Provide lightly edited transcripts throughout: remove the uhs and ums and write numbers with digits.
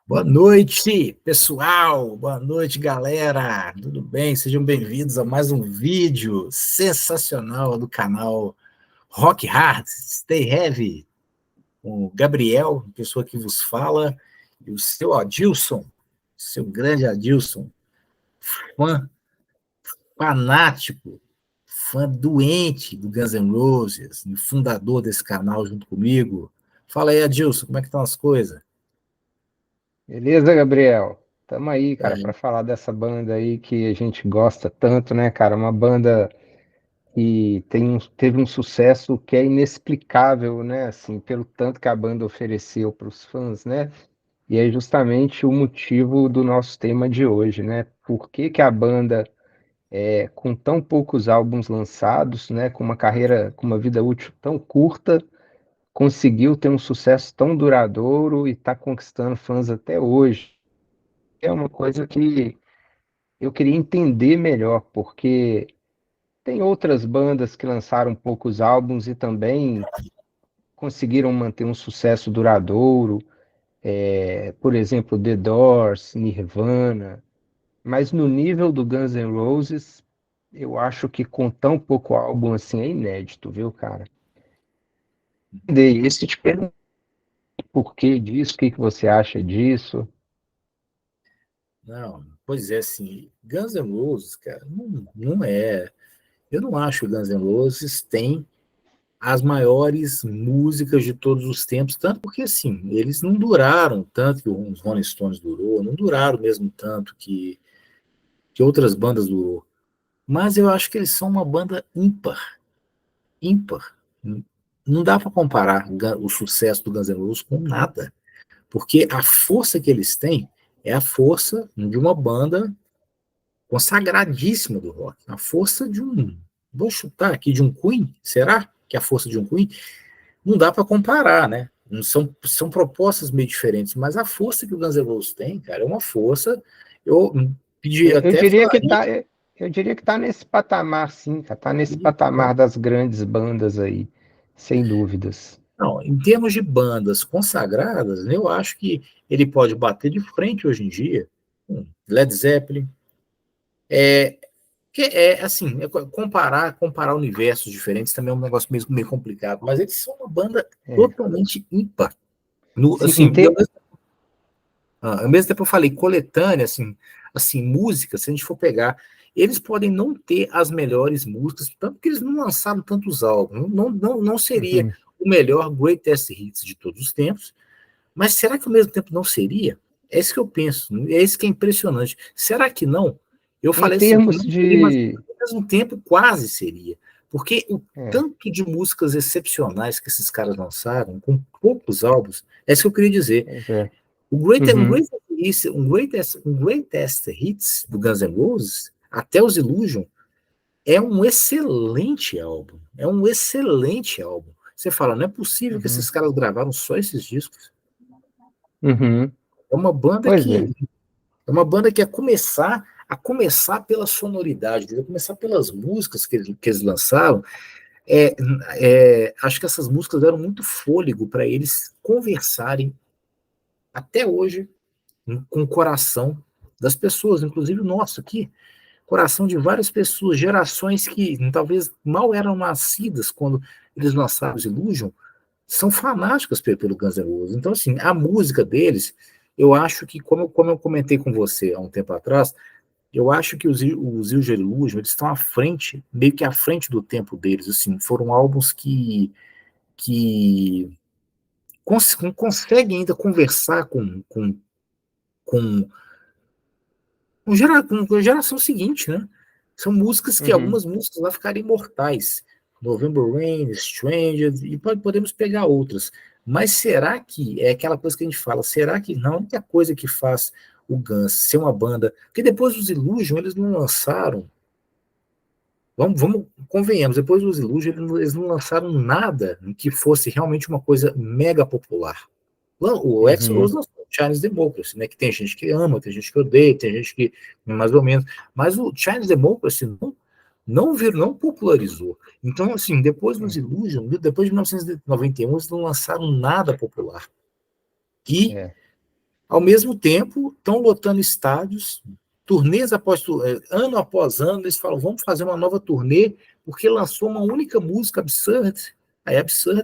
Boa noite, pessoal! Boa noite, galera! Tudo bem? Sejam bem-vindos a mais um vídeo sensacional do canal Rock Hard, Stay Heavy, com o Gabriel, pessoa que vos fala, e o seu Adilson, seu grande Adilson, fã fanático, fã doente do Guns N' Roses, e fundador desse canal junto comigo. Fala aí, Adilson, como é que estão as coisas? Beleza, Gabriel? Tamo aí, cara, É, pra falar dessa banda aí que a gente gosta tanto, né, cara? Uma banda que teve um sucesso que é inexplicável, né? Assim, pelo tanto que a banda ofereceu para os fãs, né? E é justamente o motivo do nosso tema de hoje, né? Por que que a banda, com tão poucos álbuns lançados, né, com uma carreira, com uma vida útil tão curta, conseguiu ter um sucesso tão duradouro e está conquistando fãs até hoje? É uma coisa que eu queria entender melhor, porque tem outras bandas que lançaram poucos álbuns e também conseguiram manter um sucesso duradouro, por exemplo, The Doors, Nirvana, mas no nível do Guns N' Roses, eu acho que com tão pouco álbum assim é inédito, viu, cara? E se te pergunto o porquê disso, o que que você acha disso? não, pois é, assim, Guns N' Roses, cara, não é. Eu não acho que Guns N' Roses tem as maiores músicas de todos os tempos, tanto porque, assim, eles não duraram tanto que os Rolling Stones durou, não duraram mesmo tanto que outras bandas durou. Mas eu acho que eles são uma banda ímpar, ímpar. Não dá para comparar o sucesso do Guns N' Roses com nada, porque a força que eles têm é a força de uma banda consagradíssima do rock. A força de um. Vou chutar aqui de um Queen, será que é a força de um Queen? Não dá para comparar, né? São propostas meio diferentes, mas a força que o Guns N' Roses tem, cara, é uma força. Eu pedi Eu até diria que falaria. tá, eu diria que tá nesse patamar, sim, cara. Tá nesse Não, patamar das grandes bandas aí, sem dúvidas. não, em termos de bandas consagradas, eu acho que ele pode bater de frente hoje em dia com Led Zeppelin. Que é assim, comparar universos diferentes também é um negócio meio complicado, mas eles são uma banda É. totalmente ímpar. No, Sim, assim, ao mesmo tempo eu falei coletânea, assim, música, se a gente for pegar, eles podem não ter as melhores músicas, tanto que eles não lançaram tantos álbuns, não seria uhum. o melhor greatest hits de todos os tempos, mas será que ao mesmo tempo não seria? É isso que eu penso, é isso que é impressionante. Será que não? Eu Em falei assim, que termos não seria, mas de. ao mesmo tempo quase seria. Porque o É, tanto de músicas excepcionais que esses caras lançaram, com poucos álbuns, é isso que eu queria dizer. pois é. Um Uhum, greatest hits do Guns N' Roses, até os Illusion, é um excelente álbum. É um excelente álbum. Você fala, não é possível que uhum, esses caras gravaram só esses discos. uhum. É uma banda Pois é. que É uma banda que a começar pela sonoridade, a começar pelas músicas que eles lançaram. É, acho que essas músicas deram muito fôlego para eles conversarem até hoje com o coração das pessoas, inclusive o nosso aqui, coração de várias pessoas, gerações que talvez mal eram nascidas quando eles lançaram os Illusion, são fanáticas pelo Guns N' Roses. Então, assim, a música deles, eu acho que, como eu comentei com você há um tempo atrás, eu acho que os Use Illusion, eles estão à frente, meio que à frente do tempo deles, assim, foram álbuns que conseguem ainda conversar com, com a geração seguinte, né? São músicas que, Uhum, algumas músicas lá ficaram imortais. November Rain, Stranger, e podemos pegar outras. Mas será que é aquela coisa que a gente fala? Será que não? A única coisa que faz o Guns ser uma banda. Porque depois dos Illusion, eles não lançaram. Vamos convenhamos, depois dos Illusion, eles não lançaram nada que fosse realmente uma coisa mega popular. O Exodus uhum, lançou o Chinese Democracy, né, que tem gente que ama, tem gente que odeia, tem gente que mais ou menos, mas o Chinese Democracy não popularizou. Então, assim, depois dos é, Illusion, depois de 1991, eles não lançaram nada popular. E é. Ao mesmo tempo, estão lotando estádios, turnês ano após ano, eles falam, vamos fazer uma nova turnê, porque lançou uma única música, Absurd. Aí Absurd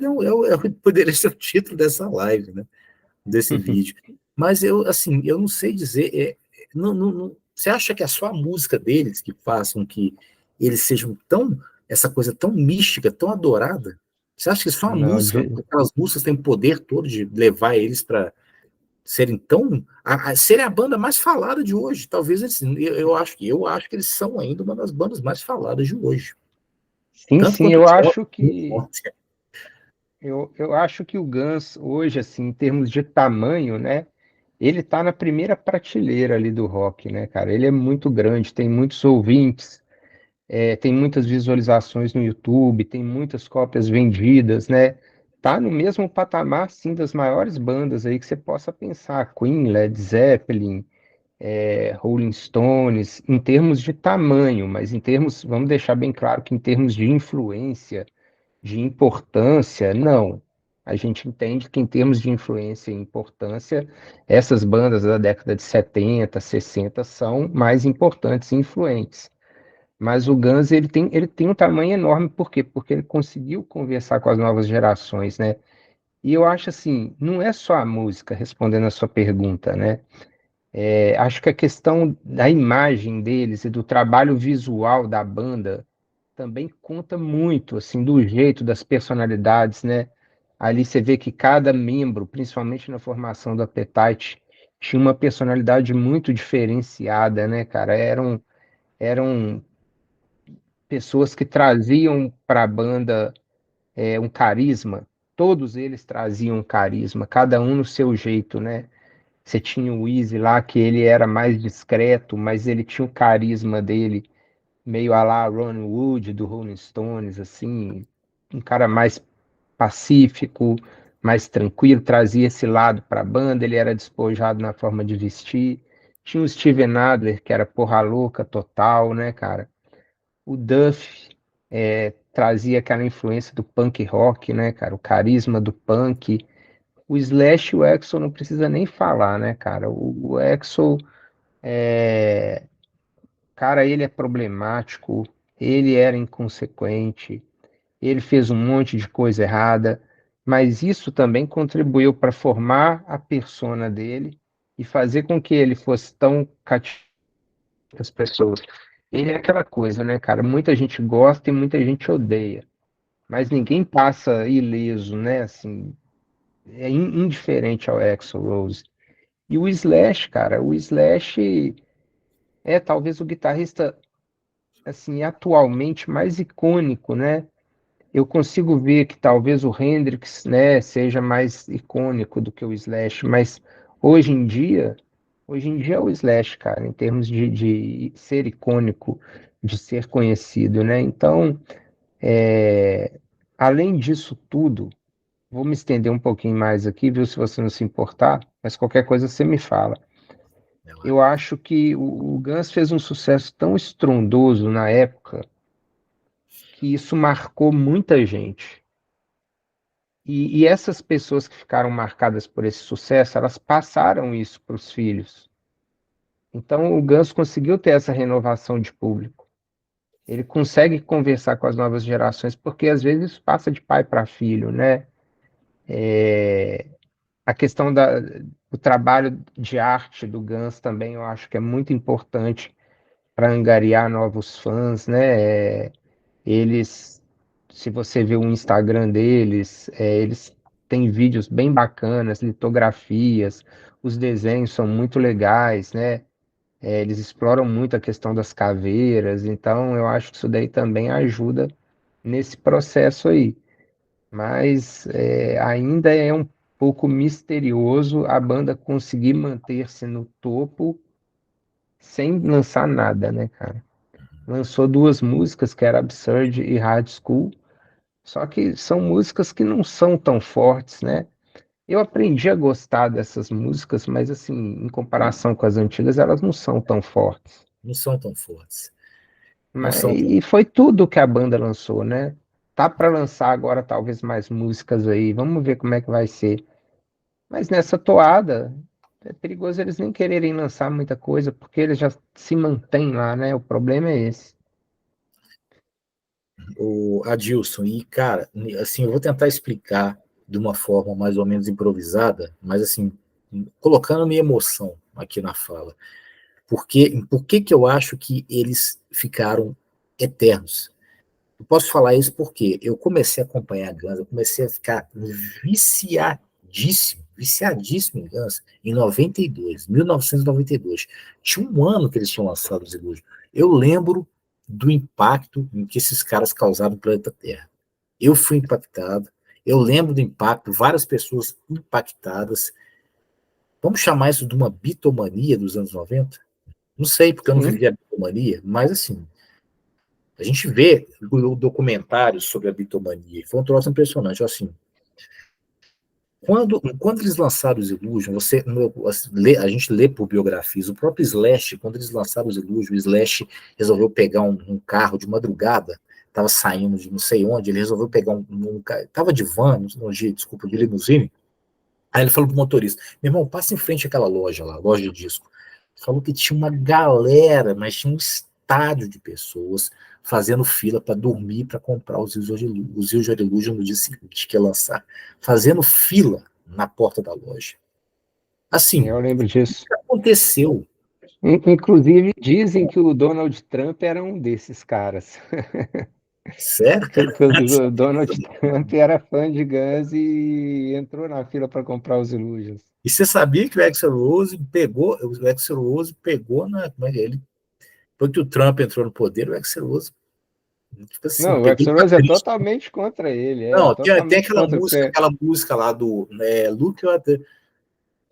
poderia ser o título dessa live, né? Desse vídeo. Mas eu, assim, eu não sei dizer, você acha que é só a música deles que façam que eles sejam essa coisa tão mística, tão adorada? Você acha que só a Não, música, aquelas músicas têm o poder todo de levar eles para serem serem a banda mais falada de hoje? Talvez eles, eu acho que eles são ainda uma das bandas mais faladas de hoje. sim, Tanto sim, quanto eu o acho John. que eu acho que o Guns hoje, assim, em termos de tamanho, né? Ele tá na primeira prateleira ali do rock, né, cara? Ele é muito grande, tem muitos ouvintes, tem muitas visualizações no YouTube, tem muitas cópias vendidas, né? Tá no mesmo patamar, sim, das maiores bandas aí que você possa pensar, Queen, Led Zeppelin, Rolling Stones, em termos de tamanho, mas em termos, vamos deixar bem claro que em termos de influência, de importância, não. A gente entende que em termos de influência e importância, essas bandas da década de 70, 60 são mais importantes e influentes. Mas o Guns, ele tem um tamanho enorme, por quê? Porque ele conseguiu conversar com as novas gerações, né? E eu acho assim, não é só a música, respondendo a sua pergunta, né? Acho que a questão da imagem deles e do trabalho visual da banda também conta muito, assim, do jeito, das personalidades, né? Ali você vê que cada membro, principalmente na formação do Appetite, tinha uma personalidade muito diferenciada, né, cara? Eram pessoas que traziam para a banda um carisma. Todos eles traziam um carisma, cada um no seu jeito, né? Você tinha o Easy lá, que ele era mais discreto, mas ele tinha o carisma dele, meio a lá Ron Wood, do Rolling Stones, assim, um cara mais pacífico, mais tranquilo, trazia esse lado para a banda, ele era despojado na forma de vestir. Tinha o Steven Adler, que era porra louca total, né, cara? O Duff trazia aquela influência do punk rock, né, cara? O carisma do punk. O Slash e o Axl não precisa nem falar, né, cara? O Axl, cara, ele é problemático, ele era inconsequente, ele fez um monte de coisa errada, mas isso também contribuiu para formar a persona dele e fazer com que ele fosse tão cativante às pessoas. Ele é aquela coisa, né, cara? Muita gente gosta e muita gente odeia, mas ninguém passa ileso, né? Assim, é indiferente ao Axl Rose. E o Slash, cara, o Slash é talvez o guitarrista assim atualmente mais icônico, né? Eu consigo ver que talvez o Hendrix, né, seja mais icônico do que o Slash, mas hoje em dia, hoje em dia é o Slash, cara, em termos de ser icônico, de ser conhecido, né? Então, além disso tudo, vou me estender um pouquinho mais aqui, viu, se você não se importar, mas qualquer coisa você me fala. Eu acho que o Guns fez um sucesso tão estrondoso na época que isso marcou muita gente. E essas pessoas que ficaram marcadas por esse sucesso, elas passaram isso para os filhos. Então o Guns conseguiu ter essa renovação de público. Ele consegue conversar com as novas gerações, porque às vezes isso passa de pai para filho, né? A questão do trabalho de arte do Guns também eu acho que é muito importante para angariar novos fãs, né? Eles, se você vê o Instagram deles, eles têm vídeos bem bacanas, litografias, os desenhos são muito legais, né? Eles exploram muito a questão das caveiras, então eu acho que isso daí também ajuda nesse processo aí. Mas ainda é um pouco misterioso a banda conseguir manter-se no topo sem lançar nada, né, cara? Lançou duas músicas, que era Absurd e Hard School, só que são músicas que não são tão fortes, né? Eu aprendi a gostar dessas músicas, mas assim, em comparação com as antigas, elas não são tão fortes. Não são tão fortes. Não Mas, são tão. e foi tudo que a banda lançou, né? Tá para lançar agora talvez mais músicas aí, vamos ver como é que vai ser. Mas nessa toada, é perigoso eles nem quererem lançar muita coisa, porque eles já se mantêm lá, né? O problema é esse. O Adilson, e cara, assim, eu vou tentar explicar de uma forma mais ou menos improvisada, mas assim, colocando minha emoção aqui na fala. Por que que eu acho que eles ficaram eternos? Eu posso falar isso porque eu comecei a acompanhar Guns, eu comecei a ficar viciadíssimo em Guns em 92, 1992. Tinha um ano que eles tinham lançado os Illusion. Eu lembro do impacto que esses caras causaram no planeta Terra. Eu fui impactado, eu lembro do impacto, várias pessoas impactadas. Vamos chamar isso de uma bitomania dos anos 90? Não sei, porque eu não Sim, vivi a bitomania, mas assim, a gente vê documentários sobre a bitomania, foi um troço impressionante. Assim, quando eles lançaram os Illusion, a gente lê por biografias, o próprio Slash, quando eles lançaram os Illusion, o Slash resolveu pegar um carro de madrugada, estava saindo de não sei onde, ele resolveu pegar estava de van, desculpa, de limusine. Aí ele falou pro motorista: meu irmão, passa em frente àquela loja lá, loja de disco. Falou que tinha uma galera, mas tinha um estádio de pessoas fazendo fila para dormir, para comprar os Use Your Illusion no dia seguinte que ia lançar. Fazendo fila na porta da loja. Assim, eu lembro disso. o que aconteceu? Inclusive, dizem que o Donald Trump era um desses caras. Sério, cara? Que o Donald Trump era fã de Guns e entrou na fila para comprar os Illusions. E você sabia que o Axl Rose pegou como é que é? Ele, quando o Trump entrou no poder, o Axl Rose, tipo assim, Não, o pegou Axl uma Rose é crise. totalmente contra ele, é Não, tem totalmente contra. Porque aquela música lá do Look at the,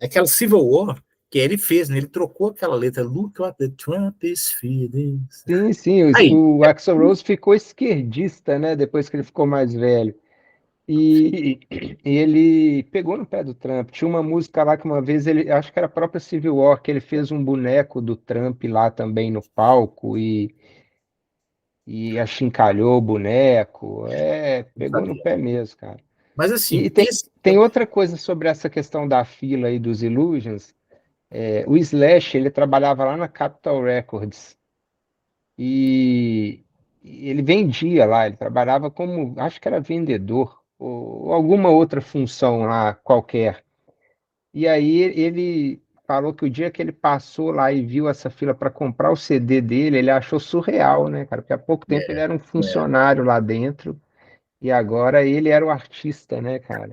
aquela Civil War que ele fez, né? Ele trocou aquela letra Look what the Trump is feeling. sim, sim, Aí, o Axl Rose ficou esquerdista, né, depois que ele ficou mais velho. E ele pegou no pé do Trump. Tinha uma música lá que uma vez ele, acho que era a própria Civil War, que ele fez um boneco do Trump lá também no palco e achincalhou o boneco. É, não pegou no sabia. pé mesmo, cara. Mas E assim, tem outra coisa sobre essa questão da fila aí dos Illusions. O Slash, ele trabalhava lá na Capitol Records e ele vendia lá, ele trabalhava como, acho que era vendedor ou alguma outra função lá qualquer. E aí ele falou que o dia que ele passou lá e viu essa fila para comprar o CD dele, ele achou surreal, né, cara? Porque há pouco tempo ele é, era um é, funcionário lá dentro e agora ele era o artista, né, cara?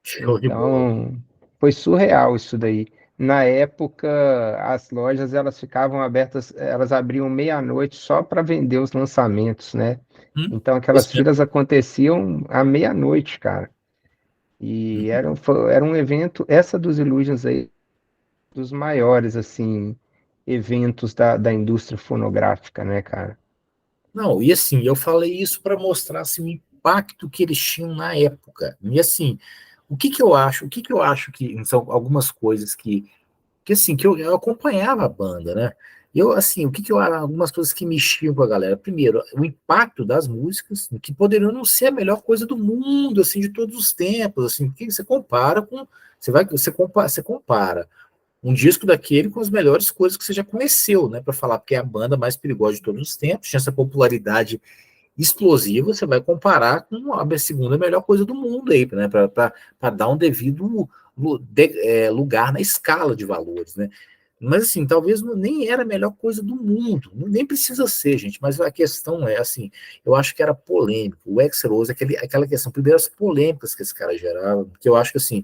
show de bola. Então, foi surreal isso daí. Na época, as lojas elas ficavam abertas, elas abriam meia-noite só para vender os lançamentos, né? Então, Isso aquelas mesmo. filas aconteciam à meia-noite, cara. E Uhum. era um evento, essa dos Illusions aí, dos maiores, assim, eventos da indústria fonográfica, né, cara? Não, e assim, eu falei isso para mostrar assim, o impacto que eles tinham na época. E assim, o que que eu acho que são algumas coisas que assim, eu acompanhava a banda, né? Eu, assim, algumas coisas que mexiam com a galera. Primeiro, o impacto das músicas, que poderiam não ser a melhor coisa do mundo, assim, de todos os tempos, assim, porque você compara com, você compara um disco daquele com as melhores coisas que você já conheceu, né, para falar, porque é a banda mais perigosa de todos os tempos, tinha essa popularidade explosiva, você vai comparar com a segunda melhor coisa do mundo aí, né, para dar um devido lugar na escala de valores, né? Mas assim, talvez nem era a melhor coisa do mundo, nem precisa ser, gente, mas a questão é assim, eu acho que era polêmico, o X-Rose, aquela questão, primeiro as polêmicas que esse cara gerava, que eu acho que assim,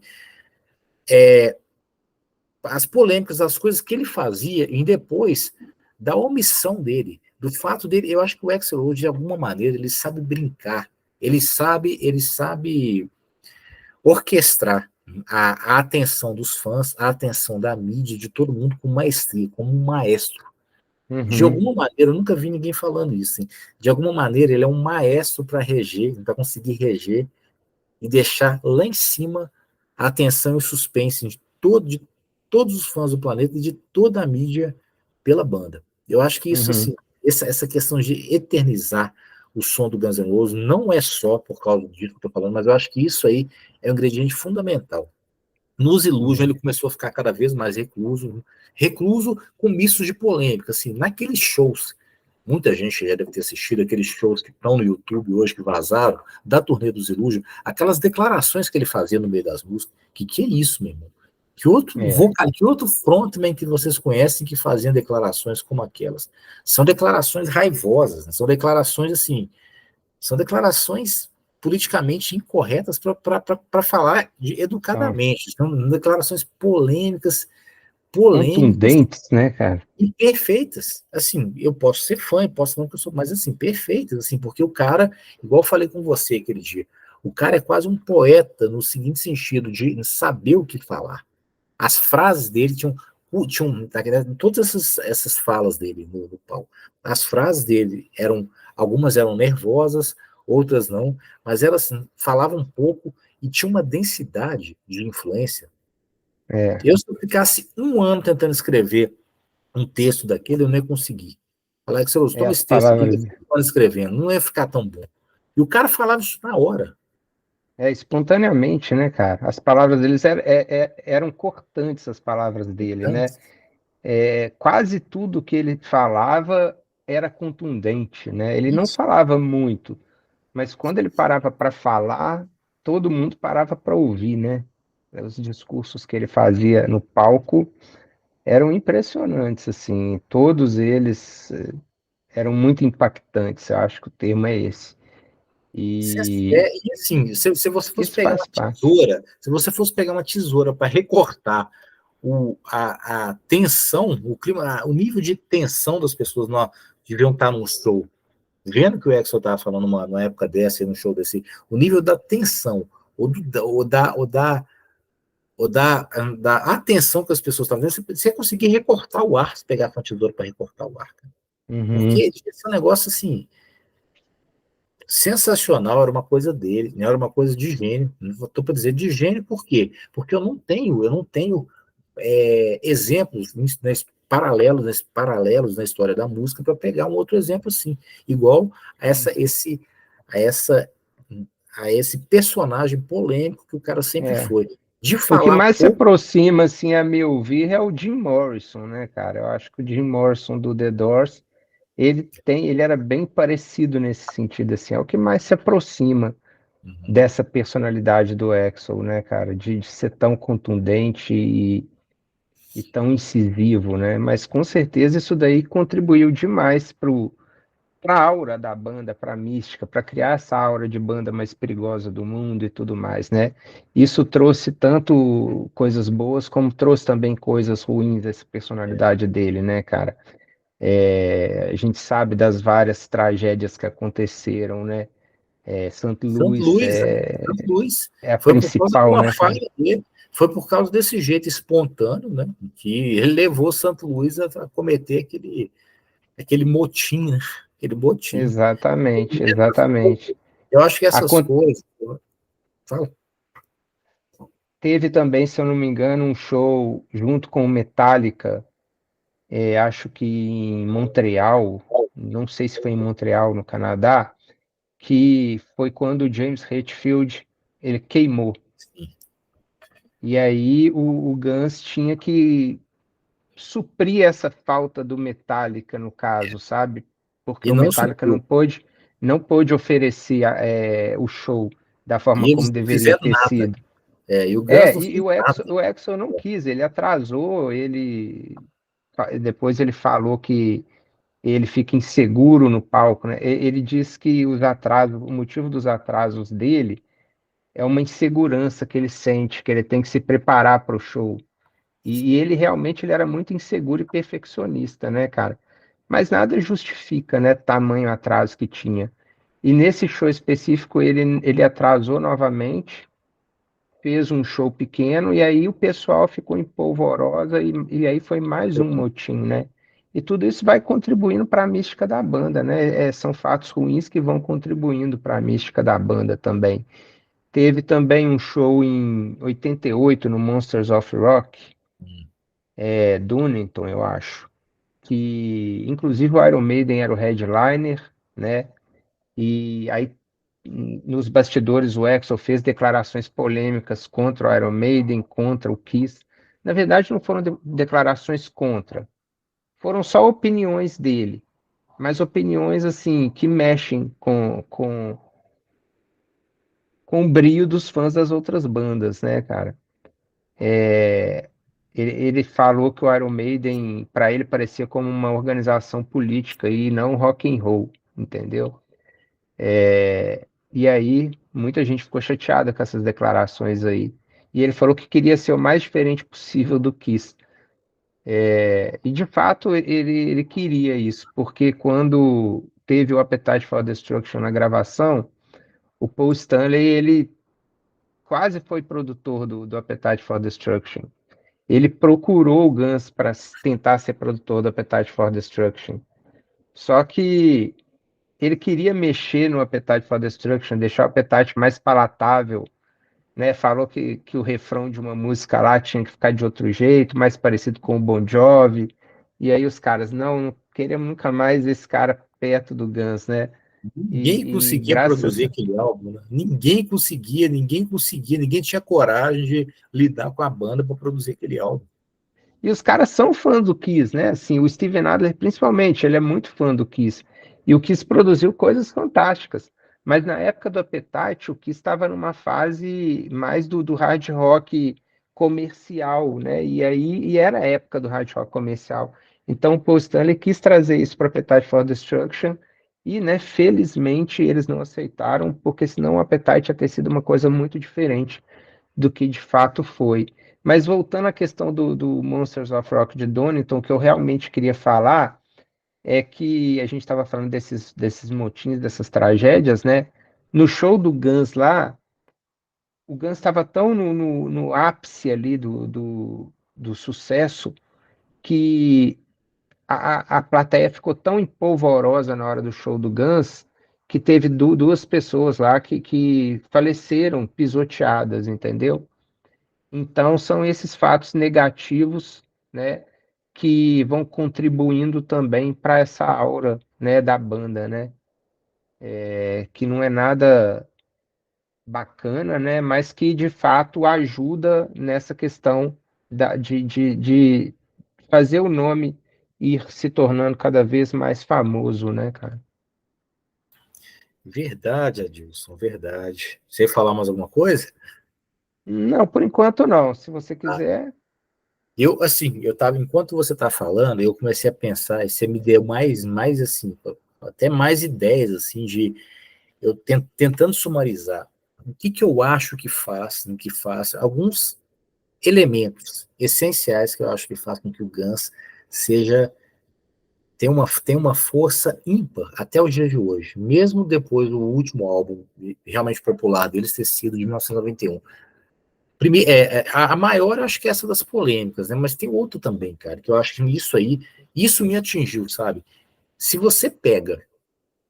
as polêmicas, as coisas que ele fazia, e depois da omissão dele, do fato dele, eu acho que o X-Rose, de alguma maneira, ele sabe brincar, ele sabe orquestrar a atenção dos fãs, a atenção da mídia, de todo mundo com maestria, como um maestro. De Uhum, alguma maneira, eu nunca vi ninguém falando isso. Hein? De alguma maneira, ele é um maestro para reger, para conseguir reger e deixar lá em cima a atenção e o suspense de todos os fãs do planeta e de toda a mídia pela banda. Eu acho que isso, uhum. assim, essa questão de eternizar o som do Guns N' Roses não é só por causa disso que eu estou falando, mas eu acho que isso aí é um ingrediente fundamental. Nos Illusion Uhum. ele começou a ficar cada vez mais recluso, recluso com mistos de polêmica, assim, naqueles shows. Muita gente já deve ter assistido aqueles shows que estão no YouTube hoje, que vazaram, da turnê dos Illusion, aquelas declarações que ele fazia no meio das músicas. Que é isso, meu irmão? Que outro É, vocal, que outro frontman que vocês conhecem que faziam declarações como aquelas? São declarações raivosas, né? São declarações assim, são declarações politicamente incorretas para falar são educadamente. São declarações polêmicas, polêmicas contundentes, né, cara? e perfeitas. Assim, eu posso ser fã, posso não que eu sou, mas assim, perfeitas, assim, porque o cara, igual eu falei com você aquele dia, o cara é quase um poeta no seguinte sentido de saber o que falar. As frases dele tinham todas essas falas dele no palco. As frases dele algumas eram nervosas, outras não, mas elas assim, falavam um pouco e tinha uma densidade de influência. É, Eu, se eu ficasse um ano tentando escrever um texto daquele, eu não ia conseguir. Falar que se eu toma as esse texto aqui, eu palavras, fico escrevendo, não ia ficar tão bom. E o cara falava isso na hora. espontaneamente, né, cara? As palavras deles eram cortantes, as palavras dele, né? Portanto, Quase tudo que ele falava era contundente, né? Ele não isso. falava muito, mas quando ele parava para falar, todo mundo parava para ouvir, né? Os discursos que ele fazia no palco eram impressionantes, assim, todos eles eram muito impactantes, eu acho que o termo é esse. E E assim, se você fosse isso pegar faz uma parte. tesoura, se você fosse pegar uma tesoura para recortar a tensão, o clima, o nível de tensão das pessoas deviam estar num show, vendo que o Exo estava falando numa época dessa, num show desse, o nível da tensão, ou, do, ou da atenção que as pessoas estavam vendo, você ia conseguir recortar o ar, se pegar com a tesoura para recortar o ar. Porque Uhum, esse é um negócio assim, sensacional, era uma coisa dele, né? Era uma coisa de gênio. Estou para dizer de gênio por quê? Porque eu não tenho exemplos paralelos na história da música para pegar um outro exemplo assim, igual a essa, sim. esse, a essa, a esse personagem polêmico que o cara sempre É. foi, de O que falar mais se pouco. aproxima, assim, a meu ver, é o Jim Morrison, né, cara? Eu acho que o Jim Morrison do The Doors, ele era bem parecido nesse sentido, assim, é o que mais se aproxima Uhum. dessa personalidade do Axl, né, cara? De ser tão contundente e tão incisivo, né? Mas com certeza isso daí contribuiu demais para a aura da banda, para a mística, para criar essa aura de banda mais perigosa do mundo e tudo mais, né? Isso trouxe tanto coisas boas, como trouxe também coisas ruins, essa personalidade dele, né, cara? A gente sabe das várias tragédias que aconteceram, né? St. Santo Louis Luís, né? Santo Luís. é a Foi por causa de principal, uma né, cara? falha dele, foi por causa desse jeito espontâneo, né? Que ele levou Santo Luís a cometer aquele motim, né? Aquele motim. Exatamente, exatamente. Eu acho que essas Acon- coisas. Fala. Teve também, se eu não me engano, um show junto com o Metallica, acho que em Montreal, não sei se foi em Montreal, no Canadá, que foi quando o James Hetfield ele queimou. E aí o Guns tinha que suprir essa falta do Metallica, no caso, sabe? Porque E o não Metallica supriu. não pôde oferecer o show da forma E como eles não deveria fizeram ter nada. sido. E o Guns não E fez o nada. Exo não quis, ele atrasou, depois ele falou que ele fica inseguro no palco, né? Ele diz que o motivo dos atrasos dele é uma insegurança que ele sente, que ele tem que se preparar para o show. E ele realmente ele era muito inseguro e perfeccionista, né, cara? Mas nada justifica, né, tamanho atraso que tinha. E nesse show específico ele atrasou novamente, fez um show pequeno e aí o pessoal ficou em polvorosa e aí foi mais um motim, né? E tudo isso vai contribuindo para a mística da banda, né? São fatos ruins que vão contribuindo para a mística da banda também. Teve também um show em 88 no Monsters of Rock, Donington, eu acho, que inclusive o Iron Maiden era o headliner, né? E aí nos bastidores o Axl fez declarações polêmicas contra o Iron Maiden, contra o Kiss. Na verdade, não foram declarações contra, foram só opiniões dele, mas opiniões assim que mexem com o brio dos fãs das outras bandas, né, cara? Ele falou que o Iron Maiden, para ele, parecia como uma organização política e não rock and roll, entendeu? E aí, muita gente ficou chateada com essas declarações aí. E ele falou que queria ser o mais diferente possível do Kiss. E de fato, ele queria isso, porque quando teve o Appetite for Destruction na gravação, o Paul Stanley, ele quase foi produtor do Appetite for Destruction. Ele procurou o Guns para tentar ser produtor do Appetite for Destruction. Só que ele queria mexer no Appetite for Destruction, deixar o Appetite mais palatável, né? Falou que o refrão de uma música lá tinha que ficar de outro jeito, mais parecido com o Bon Jovi. E aí os caras, não queremos nunca mais esse cara perto do Guns, né? Ninguém E conseguia graças produzir aquele álbum, né? Ninguém tinha coragem de lidar com a banda para produzir aquele álbum. E os caras são fãs do Kiss, né? Assim, o Steven Adler, principalmente, ele é muito fã do Kiss. E o Kiss produziu coisas fantásticas. Mas na época do Appetite, o Kiss estava numa fase mais do hard rock comercial, né? E era a época do hard rock comercial. Então o Paul Stanley quis trazer isso para Appetite for Destruction e, né, felizmente eles não aceitaram, porque senão o Appetite ia ter sido uma coisa muito diferente do que de fato foi. Mas voltando à questão do Monsters of Rock de Donington, o que eu realmente queria falar é que a gente estava falando desses motins, dessas tragédias, né? No show do Guns lá, o Guns estava tão no ápice ali do sucesso que a plateia ficou tão empolvorosa na hora do show do Guns que teve duas pessoas lá que faleceram pisoteadas, entendeu? Então, são esses fatos negativos, né, que vão contribuindo também para essa aura, né, da banda, né, que não é nada bacana, né, mas que de fato ajuda nessa questão de fazer o nome ir se tornando cada vez mais famoso, né, cara? Verdade, Adilson, verdade. Você ia falar mais alguma coisa? Não, por enquanto não. Se você quiser, Enquanto você tá falando, eu comecei a pensar, e você me deu mais assim, até mais ideias, assim, tentando sumarizar. O que eu acho que faz, no que faz, alguns elementos essenciais que eu acho que faz com que o Guns seja tem uma força ímpar até os dias de hoje, mesmo depois do último álbum realmente popular deles ter sido de 1991. A maior, acho que é essa das polêmicas, né? Mas tem outro também, cara, que eu acho que isso me atingiu, sabe? Se você pega,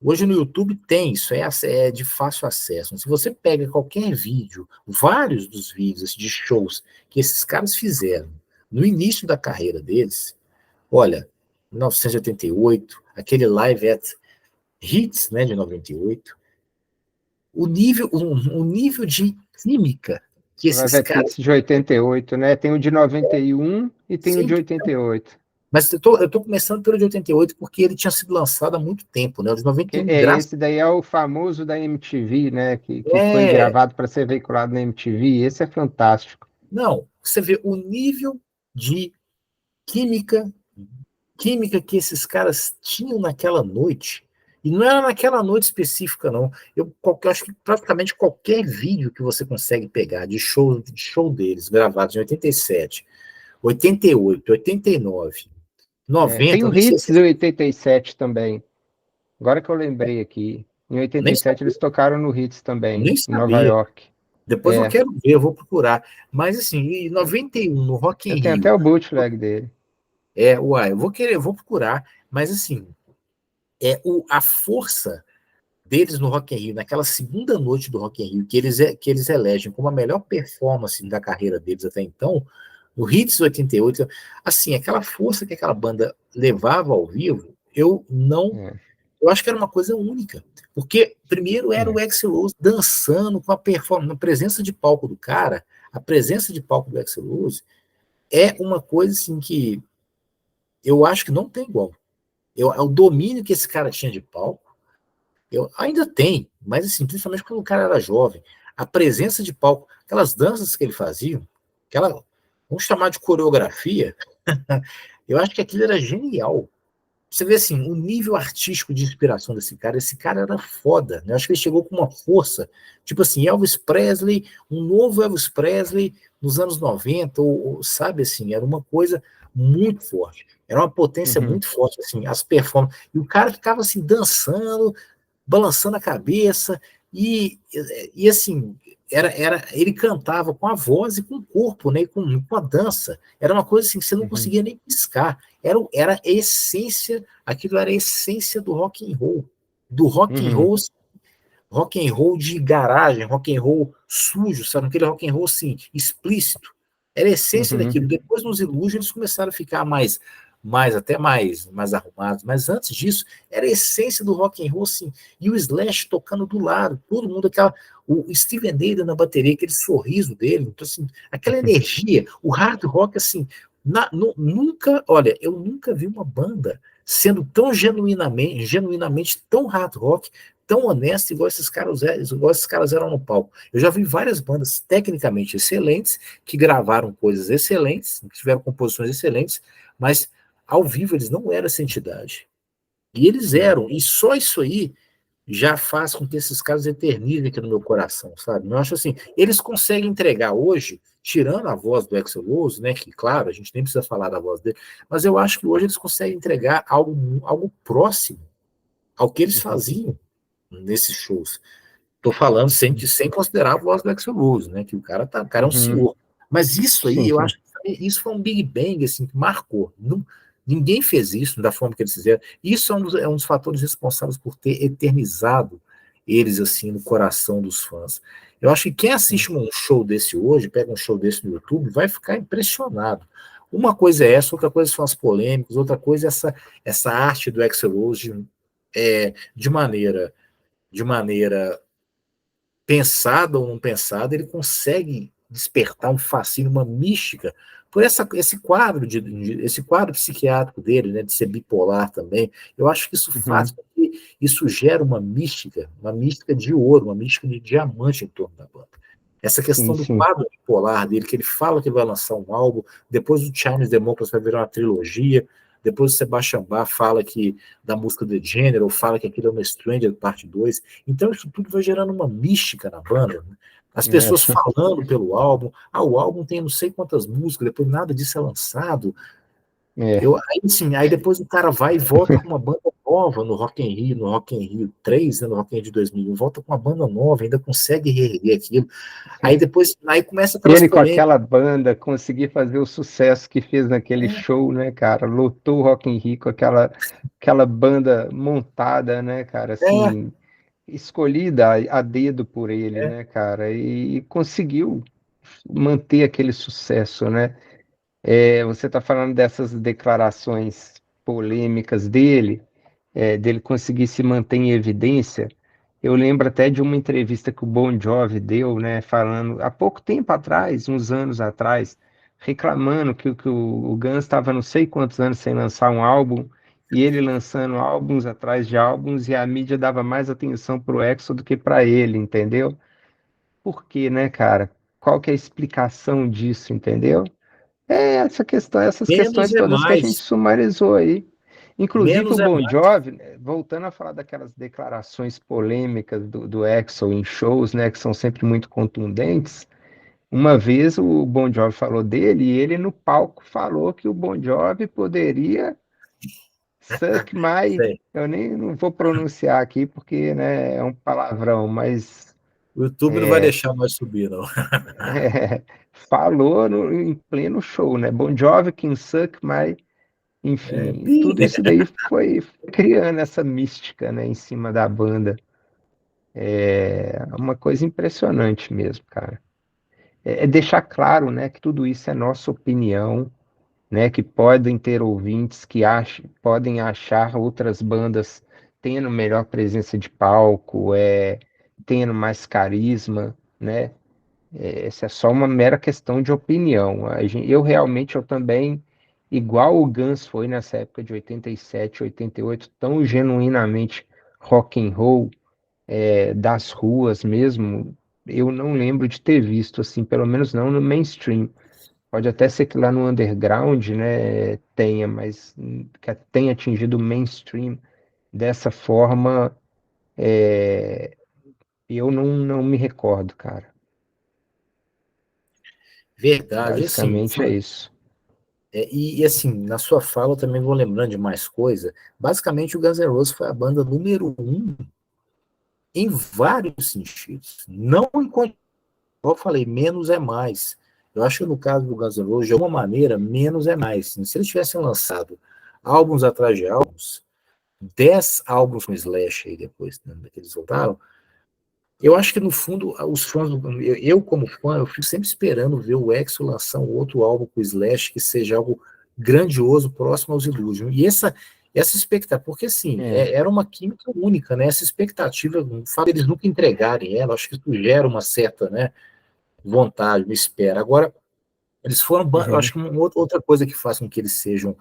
hoje no YouTube tem isso, é de fácil acesso. Se você pega qualquer vídeo, vários dos vídeos assim, de shows que esses caras fizeram no início da carreira deles, olha, 1988, aquele Live at Hits, né, de 98, o nível de química que vai esses ver caras. Hits de 88, né? Tem o de 91 e tem o de Sim, 88. mas eu tô começando pelo de 88 porque ele tinha sido lançado há muito tempo, né? O de 91, graças. Esse daí é o famoso da MTV, né? Que foi É, gravado para ser veiculado na MTV. Esse é fantástico. não, você vê o nível de química, química que esses caras tinham naquela noite. E não era naquela noite específica, não. Eu acho que praticamente qualquer vídeo que você consegue pegar de show deles, gravados em 87, 88, 89, Tem 90, o nem sei Hits se. de 87 também. Agora que eu lembrei aqui. Em Nem 87 sabia, eles tocaram no Hits também, nem em Nova sabia. York. Depois eu É, quero ver, eu vou procurar. Mas assim, em 91, no Rock in eu tenho até Rio, o bootleg dele. eu vou procurar. Mas assim, a força deles no Rock in Rio, naquela segunda noite do Rock in Rio, que eles elegem como a melhor performance da carreira deles até então, no Hits 88, assim, aquela força que aquela banda levava ao vivo, eu não, É. eu acho que era uma coisa única. Porque primeiro era o Axl Rose dançando com a performance, a presença de palco do cara, a presença de palco do Axl Rose é uma coisa assim que eu acho que não tem igual. O domínio que esse cara tinha de palco, ainda tem, mas assim, principalmente quando o cara era jovem, a presença de palco, aquelas danças que ele fazia, vamos chamar de coreografia, eu acho que aquilo era genial. Você vê assim, o nível artístico de inspiração desse cara, esse cara era foda, né? Eu acho que ele chegou com uma força, tipo assim, Elvis Presley, um novo Elvis Presley nos anos 90, ou sabe assim, era uma coisa muito forte, era uma potência muito forte, assim, as performances, e o cara ficava assim, dançando, balançando a cabeça, e assim, ele cantava com a voz e com o corpo, né, com a dança. Era uma coisa assim que você não conseguia nem piscar. Era a essência, aquilo era a essência do rock and roll. Do rock and roll de garagem, rock and roll sujo, sabe? Aquele rock and roll assim, explícito. Era a essência daquilo. Depois, nos Illusion, eles começaram a ficar mais arrumados. Mas antes disso, era a essência do rock and roll, assim. E o Slash tocando do lado, todo mundo, o Steven Adler na bateria, aquele sorriso dele, então, assim, aquela energia, o hard rock, assim, olha, eu nunca vi uma banda sendo tão genuinamente tão hard rock, tão honesta, igual esses caras eram no palco. Eu já vi várias bandas tecnicamente excelentes, que gravaram coisas excelentes, que tiveram composições excelentes, mas ao vivo eles não eram essa entidade. E eles eram, e só isso aí já faz com que esses caras eternizem aqui no meu coração, sabe? Eu acho assim, eles conseguem entregar hoje, tirando a voz do Axl Rose, né, que claro, a gente nem precisa falar da voz dele, mas eu acho que hoje eles conseguem entregar algo próximo ao que eles faziam nesses shows. Tô falando sem considerar a voz do Axl Rose, né? Que o cara é um senhor. Mas isso aí, Sim, eu sim. acho que isso foi um Big Bang, assim, que marcou. Ninguém fez isso da forma que eles fizeram. Isso é um dos fatores responsáveis por ter eternizado eles, assim, no coração dos fãs. Eu acho que quem assiste um show desse hoje, pega um show desse no YouTube, vai ficar impressionado. Uma coisa é essa, outra coisa são as polêmicas, outra coisa é essa arte do Axl Rose de maneira pensada ou não pensada, ele consegue despertar um fascínio, uma mística por esse quadro psiquiátrico dele, né, de ser bipolar também. Eu acho que isso faz com que isso gera uma mística de ouro, uma mística de diamante em torno da banda. Essa Sim, questão do sim. quadro bipolar dele, que ele fala que vai lançar um álbum, depois o Chinese Democracy vai virar uma trilogia, depois o Sebastian Bach fala que da música The General, fala que aquilo é uma Stranger parte 2. Então isso tudo vai gerando uma mística na banda, né? As pessoas falando pelo álbum, o álbum tem não sei quantas músicas, depois nada disso é lançado. Aí depois o cara vai e volta com uma banda nova no Rock in Rio, no Rock in Rio 3, né, no Rock in Rio de 2001, volta com uma banda nova, ainda consegue reerguer aquilo. Aí depois, aí começa aquelas Ele com polêmicas. aquela banda conseguir fazer o sucesso que fez naquele show, né, cara? Lotou o Rock in Rio com aquela banda montada, né, cara? É, Assim, escolhida a dedo por ele, é, né, cara? E conseguiu manter aquele sucesso, né? Você está falando dessas declarações polêmicas dele conseguir se manter em evidência. Eu lembro até de uma entrevista que o Bon Jovi deu, né, falando há pouco tempo atrás, uns anos atrás, reclamando que o Guns estava não sei quantos anos sem lançar um álbum, e ele lançando álbuns atrás de álbuns, e a mídia dava mais atenção para o Exo do que para ele, entendeu? Por quê, né, cara? Qual que é a explicação disso, entendeu? Essas menos questões é todas que a gente mais. sumarizou aí. Inclusive o Menos é Bon mais. Jovi, né, voltando a falar daquelas declarações polêmicas do Axl em shows, né, que são sempre muito contundentes. Uma vez o Bon Jovi falou dele e ele no palco falou que o Bon Jovi poderia suck my, Sei. eu nem não vou pronunciar aqui porque, né, é um palavrão, mas O YouTube não vai deixar mais subir, não. falou em pleno show, né? Bon Jovi can suck my. Enfim, tudo isso daí foi criando essa mística, né, em cima da banda. É uma coisa impressionante mesmo, cara. É deixar claro, né, que tudo isso é nossa opinião, né, que podem ter ouvintes que podem achar outras bandas tendo melhor presença de palco, tendo mais carisma, né? Essa é só uma mera questão de opinião. Eu também, igual o Guns foi nessa época de 87, 88, tão genuinamente rock and roll, das ruas mesmo, eu não lembro de ter visto, assim, pelo menos não no mainstream. Pode até ser que lá no underground, né, tenha, mas que tenha atingido o mainstream dessa forma, eu não me recordo, cara. Verdade, assim, Basicamente é isso. assim, na sua fala eu também vou lembrando de mais coisa. Basicamente, o Guns N' Roses foi a banda número um em vários sentidos. Não em como eu falei, menos é mais. Eu acho que no caso do Guns N' Roses, de alguma maneira, menos é mais. Se eles tivessem lançado álbuns atrás de álbuns, 10 álbuns com Slash aí depois, né, que eles voltaram, eu acho que no fundo, os fãs, eu como fã, eu fico sempre esperando ver o Exo lançar um outro álbum com o Slash que seja algo grandioso, próximo aos Illusion. E essa expectativa, porque assim, É, era uma química única, né? Essa expectativa, o fato deles nunca entregarem ela, acho que isso gera uma certa, né, vontade, uma espera. Agora, eles foram, eu acho uhum. que outra coisa que faz com que eles sejam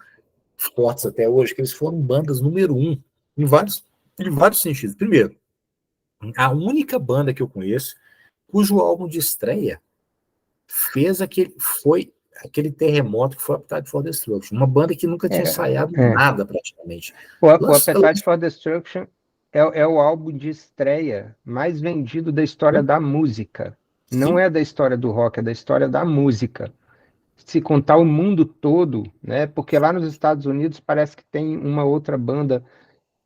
fortes até hoje, que eles foram bandas número um em vários sentidos. Primeiro, a única banda que eu conheço cujo álbum de estreia foi aquele terremoto que foi Appetite for Destruction, uma banda que nunca tinha É, ensaiado é. nada praticamente. O Lança, Appetite for Destruction é o álbum de estreia mais vendido da história da música. Não sim, é da história do rock, é da história da música. Se contar o mundo todo, né? Porque lá nos Estados Unidos parece que tem uma outra banda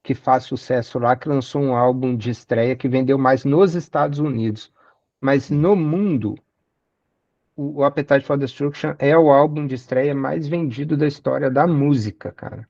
que faz sucesso lá, que lançou um álbum de estreia que vendeu mais nos Estados Unidos. Mas no mundo, o Appetite for Destruction é o álbum de estreia mais vendido da história da música, cara.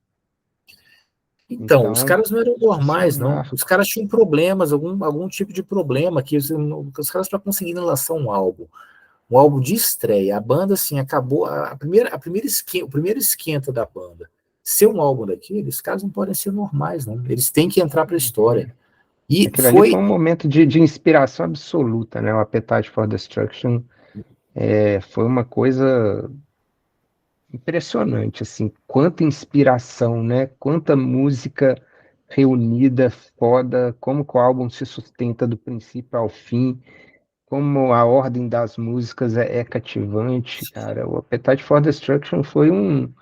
então, os Então, caras não eram isso é um normais, não. Os marco. caras tinham problemas, algum tipo de problema, que os caras para conseguirem lançar um álbum de estreia. A banda, assim, acabou. O primeiro esquenta da banda. Ser um álbum daqueles, os caras não podem ser normais, não. Eles têm que entrar para a história. E Aquilo ali foi foi. um momento de inspiração absoluta, né? O Appetite for Destruction foi uma coisa impressionante, assim, quanta inspiração, né? Quanta música reunida, foda, como que o álbum se sustenta do princípio ao fim, como a ordem das músicas é cativante, cara. O Appetite for Destruction foi um.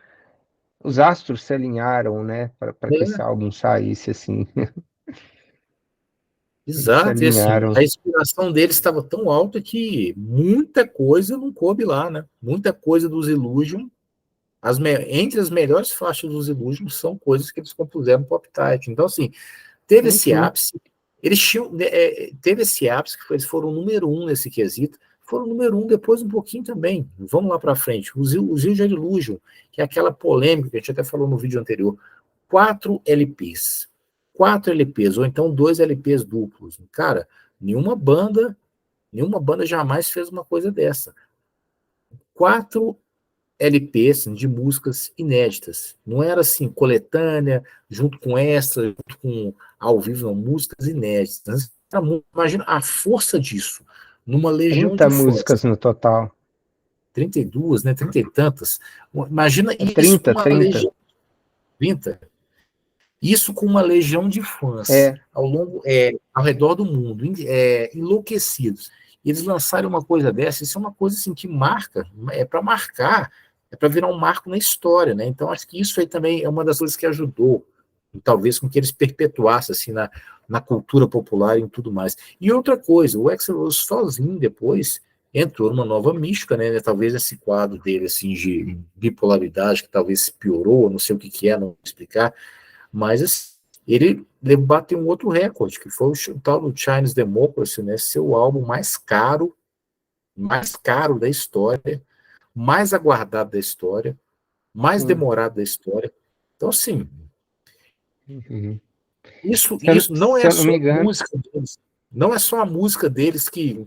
Os astros se alinharam, né, para que esse É, álbum saísse, assim. Eles se exato, e assim, alinharam. a inspiração deles estava tão alta que muita coisa não coube lá, né? Muita coisa dos Illusion, entre as melhores faixas dos Illusion são coisas que eles compuseram no Pop Tide. Então, assim, teve Sim, esse sim. ápice, teve esse ápice que eles foram número um nesse quesito, foram número um depois um pouquinho também. Vamos lá para frente. Os Illusion, que é aquela polêmica que a gente até falou no vídeo anterior, 4 LPs. 4 LPs, ou então 2 LPs duplos. Cara, nenhuma banda, nenhuma banda jamais fez uma coisa dessa. 4 LPs de músicas inéditas. Não era assim, coletânea, junto com extra, junto com ao vivo, não, músicas inéditas. Imagina a força disso numa legião 30 de fãs. músicas no total. 32, né? 30 e tantas. Imagina É isso com 30, uma 30. legião. 30. Isso com uma legião de fãs É, ao redor do mundo, enlouquecidos. E eles lançaram uma coisa dessa, isso é uma coisa assim que marca, é para marcar, é para virar um marco na história, né? Então acho que isso aí também é uma das coisas que ajudou, talvez com que eles perpetuassem assim na cultura popular e em tudo mais. E outra coisa, o Axl sozinho depois entrou numa nova mística, né? Talvez esse quadro dele assim de bipolaridade que talvez piorou, não sei o que é, não vou explicar, mas assim, ele bateu um outro recorde, que foi o tal do Chinese Democracy, né? Seu álbum mais caro da história, mais aguardado da história, mais sim. demorado da história. Então, assim, Uhum. isso não Se é eu não só me a engano, música deles, não é só a música deles que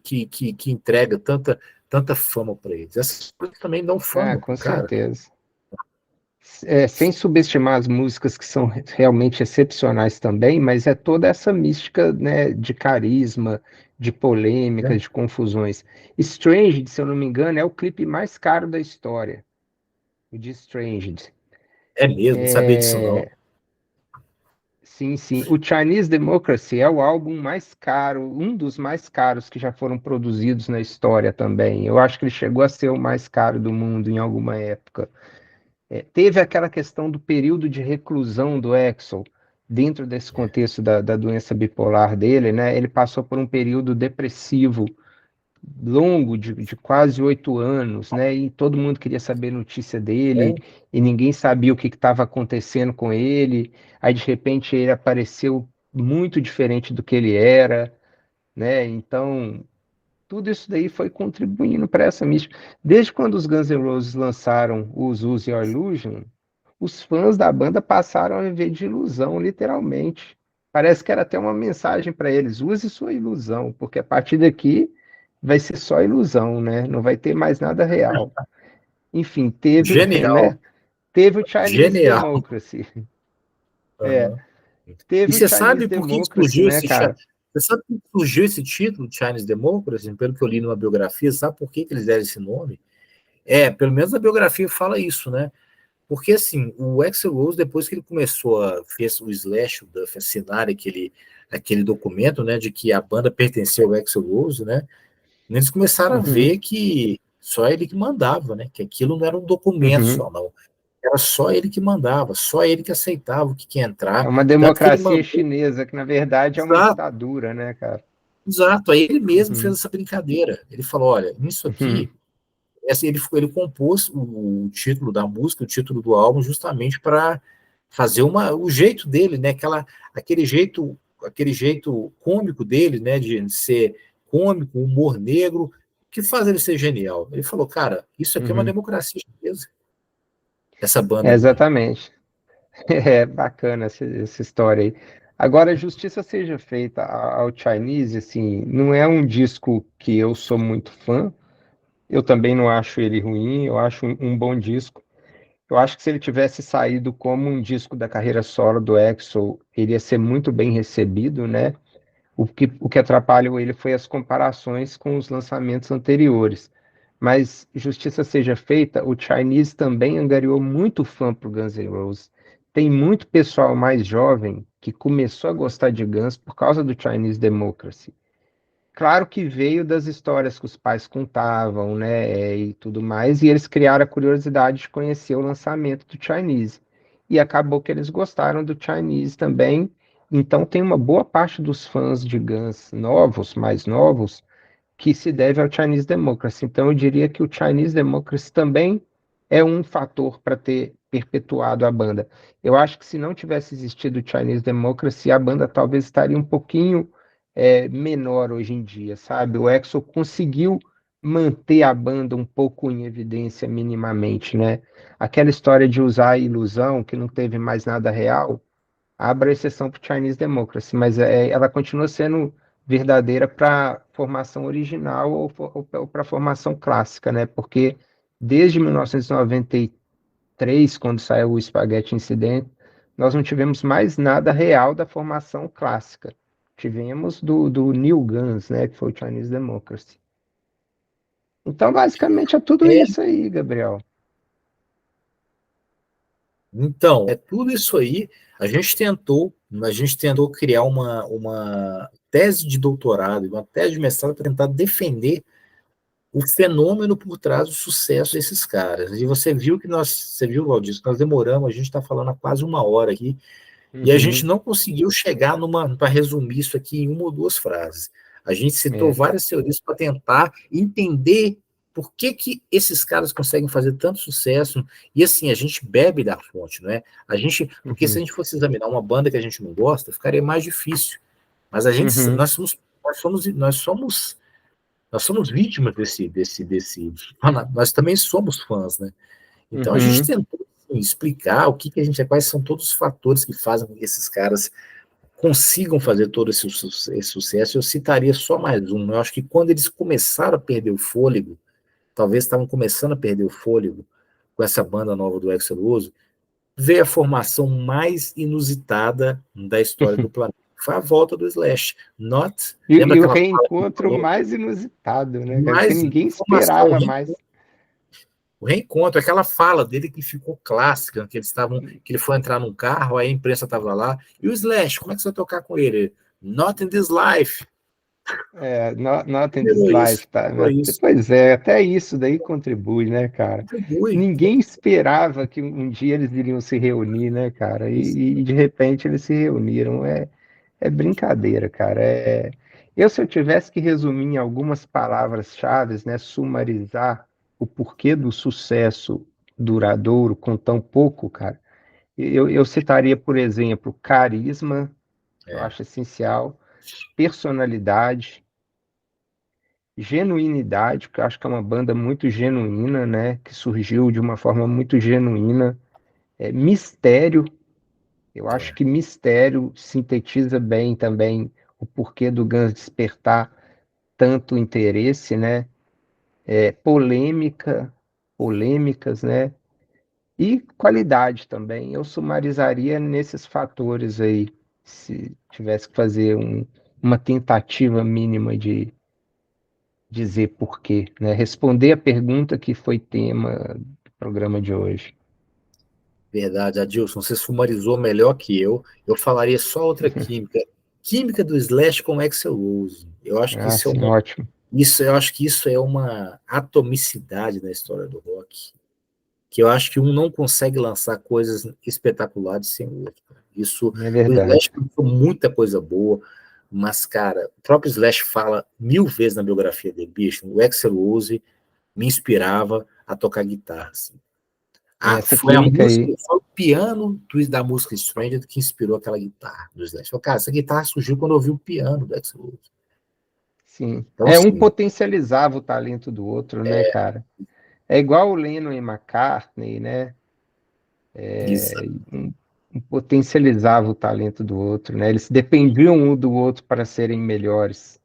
entrega tanta fama para eles. Essas coisas também dão fama pro com cara. certeza. sem subestimar as músicas que são realmente excepcionais também, mas é toda essa mística, né, de carisma, de polêmicas, de confusões. Stranged, se eu não me engano, é o clipe mais caro da história, o de Stranged. É mesmo, não sabia disso não. Sim, sim. O Chinese Democracy é o álbum mais caro, um dos mais caros que já foram produzidos na história também. Eu acho que ele chegou a ser o mais caro do mundo em alguma época. Teve aquela questão do período de reclusão do Axl, dentro desse contexto da doença bipolar dele, né? Ele passou por um período depressivo longo, de quase 8 anos, né? E todo mundo queria saber notícia dele, É, e ninguém sabia o que estava acontecendo com ele. Aí, de repente, ele apareceu muito diferente do que ele era, né? Então, tudo isso daí foi contribuindo para essa mística. Desde quando os Guns N' Roses lançaram os Use Your Illusion, os fãs da banda passaram a viver de ilusão, literalmente. Parece que era até uma mensagem para eles: use sua ilusão, porque a partir daqui vai ser só ilusão, né? Não vai ter mais nada real. Enfim, teve, genial, né? Teve o Chinese genial. Democracy. É, Aham. E teve o você Chinese sabe por que Democracy, surgiu né, esse, cara? você sabe por que surgiu esse título, Chinese Democracy? Pelo que eu li numa biografia, sabe por que eles deram esse nome? Pelo menos a biografia fala isso, né? Porque, assim, o Axl Rose, depois que ele fez o Slash, o Duff, assinar aquele documento, né, de que a banda pertencia ao Axl Rose, né, eles começaram a Uhum, ver que só ele que mandava, né, que aquilo não era um documento uhum. só, não. Era só ele que mandava, só ele que aceitava o que ia É entrar. uma Tanto que ele democracia mandou. chinesa, que na verdade é uma Exato, ditadura, né, cara? exato. Aí ele mesmo fez Uhum, essa brincadeira. Ele falou: olha, isso uhum, aqui. Ele compôs o título da música, o título do álbum, justamente para fazer o jeito dele, né? Aquele jeito cômico dele, né? De ser cômico, humor negro, que faz ele ser genial. Ele falou, cara, isso aqui é uma uhum. democracia chinesa, essa É, banda aqui. exatamente. É bacana essa história aí. Agora, justiça seja feita ao Chinese, assim, não é um disco que eu sou muito fã. Eu também não acho ele ruim, eu acho um bom disco. Eu acho que se ele tivesse saído como um disco da carreira solo do Axl, ele ia ser muito bem recebido, né? O que atrapalhou ele foi as comparações com os lançamentos anteriores. Mas, justiça seja feita, o Chinese também angariou muito fã pro Guns N' Roses. Tem muito pessoal mais jovem que começou a gostar de Guns por causa do Chinese Democracy. Claro que veio das histórias que os pais contavam, né, e tudo mais, e eles criaram a curiosidade de conhecer o lançamento do Chinese. E acabou que eles gostaram do Chinese também. Então tem uma boa parte dos fãs de Guns novos, mais novos, que se deve ao Chinese Democracy. Então eu diria que o Chinese Democracy também é um fator para ter perpetuado a banda. Eu acho que se não tivesse existido o Chinese Democracy, a banda talvez estaria um pouquinho menor hoje em dia, sabe? O Exo conseguiu manter a banda um pouco em evidência minimamente, né? Aquela história de usar a ilusão, que não teve mais nada real, abra exceção para o Chinese Democracy, mas ela continua sendo verdadeira para a formação original ou para a formação clássica, né? Porque desde 1993, quando saiu o Spaghetti Incident, nós não tivemos mais nada real da formação clássica. Tivemos do New Guns, né? Que foi o Chinese Democracy. Então, basicamente, é tudo É, isso aí, Gabriel. então, é tudo isso aí. A gente tentou criar uma tese de doutorado, uma tese de mestrado para tentar defender o fenômeno por trás do sucesso desses caras. E você viu, Valdir, que nós demoramos, a gente está falando há quase uma hora aqui, e a gente Uhum, não conseguiu chegar para resumir isso aqui em uma ou duas frases. A gente citou é, várias teorias para tentar entender por que, que esses caras conseguem fazer tanto sucesso, e assim, a gente bebe da fonte, não é? Porque se a uhum, gente fosse examinar uma banda que a gente não gosta, ficaria mais difícil. Mas a gente, uhum, nós somos vítimas desse. Nós também somos fãs, né? Então a gente uhum, tentou assim, explicar quais são todos os fatores que fazem com que esses caras consigam fazer todo esse sucesso. Eu citaria só mais um. Eu acho que quando eles começaram a perder o fôlego, talvez estavam começando a perder o fôlego com essa banda nova do Axl Rose, veio a formação mais inusitada da história do planeta. Foi a volta do Slash. Lembra E o aquela fala que ele reencontro falou? mais inusitado, né, cara? Porque Mais ninguém informação, esperava mais. o reencontro, aquela fala dele que ficou clássica, que ele foi entrar num carro, aí a imprensa estava lá, e o Slash, como é que você vai tocar com ele? Not in this life. Not in this Virou isso, life, tá? virou isso. Pois é, até isso daí contribui, né, cara? Contribui. Ninguém esperava que um dia eles iriam se reunir, né, cara? E de repente eles se reuniram. É brincadeira, cara. Se eu tivesse que resumir em algumas palavras-chave, né, sumarizar o porquê do sucesso duradouro com tão pouco, cara, eu citaria, por exemplo, carisma, eu É, acho essencial, personalidade, genuinidade, porque eu acho que é uma banda muito genuína, né, que surgiu de uma forma muito genuína, mistério. Eu acho é, que mistério sintetiza bem também o porquê do Guns despertar tanto interesse, né? Polêmica, polêmicas, né? E qualidade também. Eu sumarizaria nesses fatores aí, se tivesse que fazer uma tentativa mínima de dizer porquê, né? Responder a pergunta que foi tema do programa de hoje. verdade, Adilson, você sumarizou melhor que eu. Eu falaria só outra química. Química do Slash com Axl Rose. Eu acho que Ah, sim, ótimo. eu acho que isso é uma atomicidade na história do rock, que eu acho que um não consegue lançar coisas espetaculares sem o outro. Isso, É o Slash verdade. lançou muita coisa boa, mas, cara, o próprio Slash fala 1000 vezes na biografia dele, bicho, o Axl Rose me inspirava a tocar guitarra, assim. Essa Foi a química música, aí. foi o piano da música Stranger que inspirou aquela guitarra do Slash. Falei, cara, essa guitarra surgiu quando eu ouvi o piano do Axl Rose. Sim. Então, Um sim, potencializava o talento do outro, né, cara? É igual o Lennon e McCartney, né? isso, Um, um potencializava o talento do outro, né? Eles dependiam um do outro para serem melhores.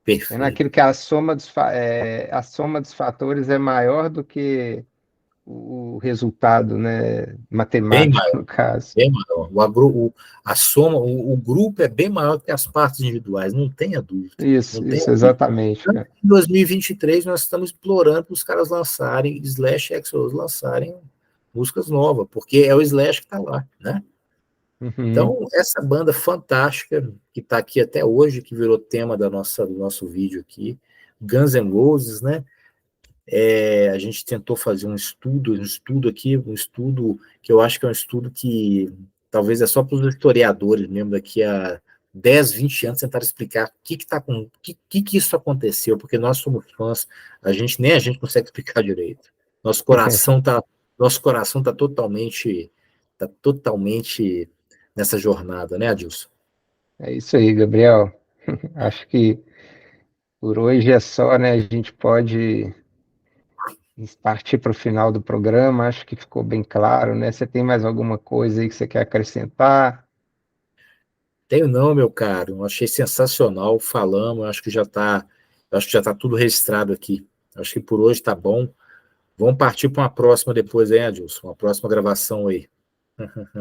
É perfeito. naquilo que a soma dos fatores é maior do que o resultado, né? Bem Matemático, no caso. bem maior. A soma, o grupo é bem maior que as partes individuais, não tenha dúvida. Não tenha Isso, dúvida. exatamente, Tanto cara. que em 2023 nós estamos explorando para os caras lançarem, Slash e Exos lançarem músicas novas, porque é o Slash que está lá, né? Uhum. Então, essa banda fantástica, que está aqui até hoje, que virou tema do nosso vídeo aqui, Guns N' Roses, né? A gente tentou fazer um estudo que eu acho que é um estudo que talvez é só para os historiadores mesmo, daqui a 10, 20 anos, tentar explicar que isso aconteceu, porque nós somos fãs, nem a gente consegue explicar direito. Nosso coração tá, nosso coração tá totalmente nessa jornada, né, Adilson? É isso aí, Gabriel. Acho que por hoje é só, né? A gente pode partir para o final do programa. Acho que ficou bem claro, né? Você tem mais alguma coisa aí que você quer acrescentar? Tenho não, meu caro. Eu achei sensacional. Falamos, acho que já tá tudo registrado aqui. Acho que por hoje tá bom. Vamos partir para uma próxima depois, hein, Adilson? Uma próxima gravação aí.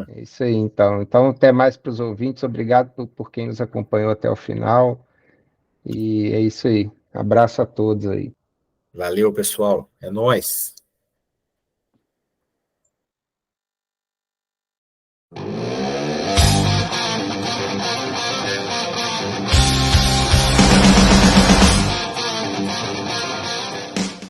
É isso aí, então. Então, até mais para os ouvintes. Obrigado por quem nos acompanhou até o final. E é isso aí. Abraço a todos aí. Valeu, pessoal. É nóis.